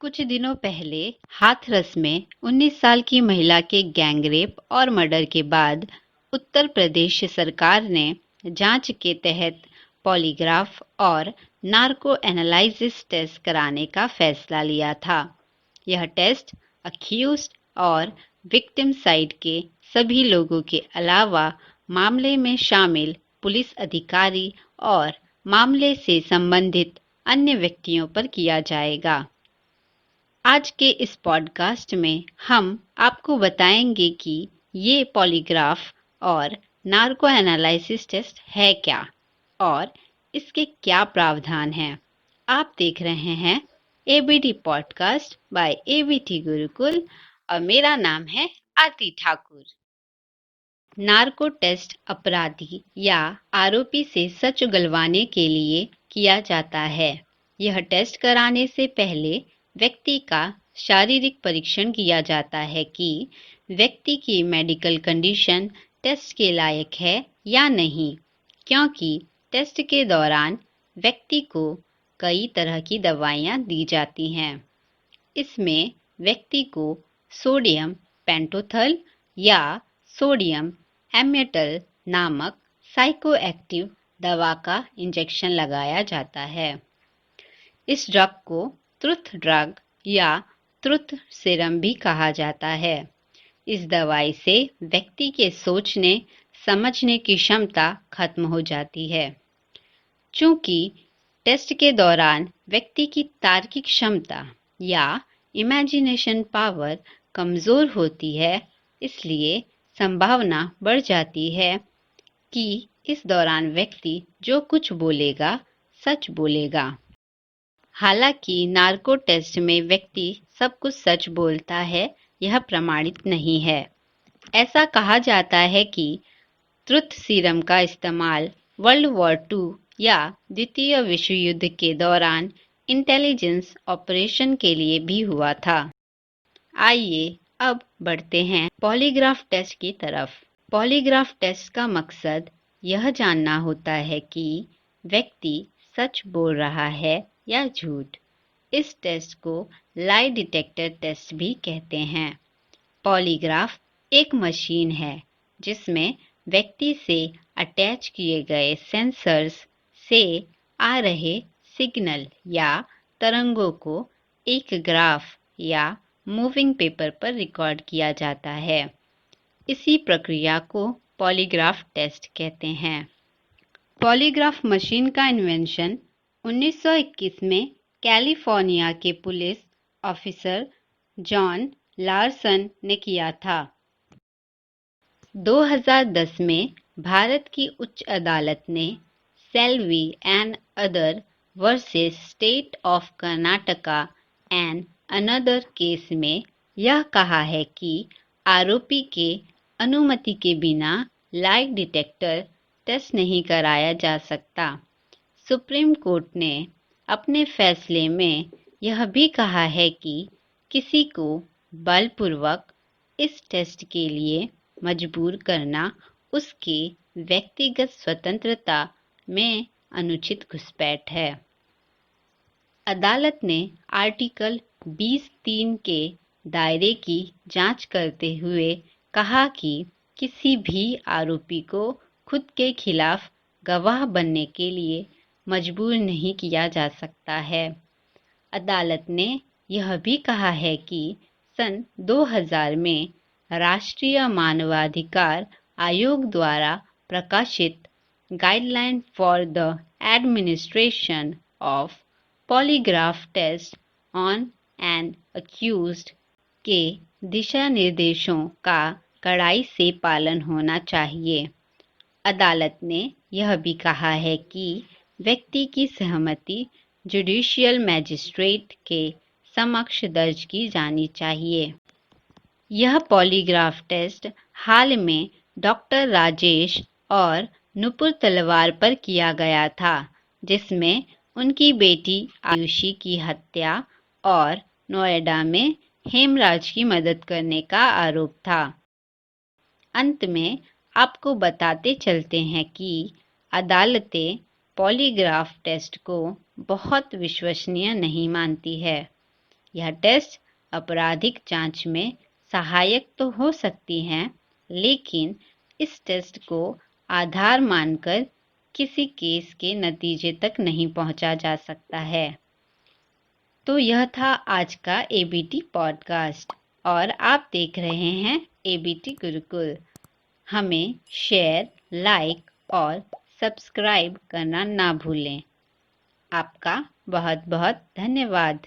कुछ दिनों पहले हाथरस में 19 साल की महिला के गैंगरेप और मर्डर के बाद उत्तर प्रदेश सरकार ने जांच के तहत पॉलीग्राफ और नार्को एनालिसिस टेस्ट कराने का फैसला लिया था। यह टेस्ट अक्यूज्ड और विक्टिम साइड के सभी लोगों के अलावा मामले में शामिल पुलिस अधिकारी और मामले से संबंधित अन्य व्यक्तियों पर किया जाएगा। आज के इस पॉडकास्ट में हम आपको बताएंगे कि ये पॉलीग्राफ और नार्को एनालिसिस टेस्ट है क्या और इसके क्या प्रावधान हैं। आप देख रहे हैं ABT podcast by ABT Gurukul और मेरा नाम है आरती ठाकुर। नार्को टेस्ट अपराधी या आरोपी से सच उगलवाने के लिए किया जाता है। यह टेस्ट कराने से पहले व्यक्ति का शारीरिक परीक्षण किया जाता है कि व्यक्ति की मेडिकल कंडीशन टेस्ट के लायक है या नहीं, क्योंकि टेस्ट के दौरान व्यक्ति को कई तरह की दवाइयाँ दी जाती हैं। इसमें व्यक्ति को सोडियम पेंटोथल या सोडियम एमेटल नामक साइकोएक्टिव दवा का इंजेक्शन लगाया जाता है। इस ड्रग को ट्रुथ ड्रग या ट्रुथ सीरम भी कहा जाता है। इस दवाई से व्यक्ति के सोचने समझने की क्षमता खत्म हो जाती है। चूंकि टेस्ट के दौरान व्यक्ति की तार्किक क्षमता या इमेजिनेशन पावर कमज़ोर होती है, इसलिए संभावना बढ़ जाती है कि इस दौरान व्यक्ति जो कुछ बोलेगा सच बोलेगा। हालांकि नार्को टेस्ट में व्यक्ति सब कुछ सच बोलता है, यह प्रमाणित नहीं है। ऐसा कहा जाता है कि ट्रुथ सीरम का इस्तेमाल वर्ल्ड वॉर II या द्वितीय विश्व युद्ध के दौरान इंटेलिजेंस ऑपरेशन के लिए भी हुआ था। आइए अब बढ़ते हैं पॉलीग्राफ टेस्ट की तरफ। पॉलीग्राफ टेस्ट का मकसद यह जानना होता है कि व्यक्ति सच बोल रहा है या झूठ। इस टेस्ट को लाई डिटेक्टर टेस्ट भी कहते हैं। पॉलीग्राफ एक मशीन है जिसमें व्यक्ति से अटैच किए गए सेंसर्स से आ रहे सिग्नल या तरंगों को एक ग्राफ या मूविंग पेपर पर रिकॉर्ड किया जाता है। इसी प्रक्रिया को पॉलीग्राफ टेस्ट कहते हैं। पॉलीग्राफ मशीन का इन्वेंशन 1921 में कैलिफोर्निया के पुलिस ऑफिसर जॉन लार्सन ने किया था। 2010 में भारत की उच्च अदालत ने Selvi and other versus state of Karnataka and another case में यह कहा है कि आरोपी के अनुमति के बिना लाई डिटेक्टर टेस्ट नहीं कराया जा सकता। सुप्रीम कोर्ट ने अपने फैसले में यह भी कहा है कि किसी को बलपूर्वक इस टेस्ट के लिए मजबूर करना उसके व्यक्तिगत स्वतंत्रता में अनुचित घुसपैठ है। अदालत ने आर्टिकल 20(3) के दायरे की जांच करते हुए कहा कि किसी भी आरोपी को खुद के खिलाफ गवाह बनने के लिए मजबूर नहीं किया जा सकता है। अदालत ने यह भी कहा है कि सन 2000 में राष्ट्रीय मानवाधिकार आयोग द्वारा प्रकाशित guideline for the administration of polygraph test on an accused के दिशा निर्देशों का कड़ाई से पालन होना चाहिए। अदालत ने यह भी कहा है कि व्यक्ति की सहमति जुडिशियल मैजिस्ट्रेट के समक्ष दर्ज की जानी चाहिए। यह पॉलीग्राफ टेस्ट हाल में डॉक्टर राजेश और नुपुर तलवार पर किया गया था, जिसमें उनकी बेटी आयुषी की हत्या और नोएडा में हेमराज की मदद करने का आरोप था। अंत में आपको बताते चलते हैं कि अदालतें पॉलीग्राफ टेस्ट को बहुत विश्वसनीय नहीं मानती है। यह टेस्ट आपराधिक जांच में सहायक तो हो सकती हैं, लेकिन इस टेस्ट को आधार मानकर किसी केस के नतीजे तक नहीं पहुंचा जा सकता है। तो यह था आज का एबीटी पॉडकास्ट और आप देख रहे हैं एबीटी गुरुकुल। हमें शेयर, लाइक और सब्सक्राइब करना ना भूलें। आपका बहुत बहुत धन्यवाद।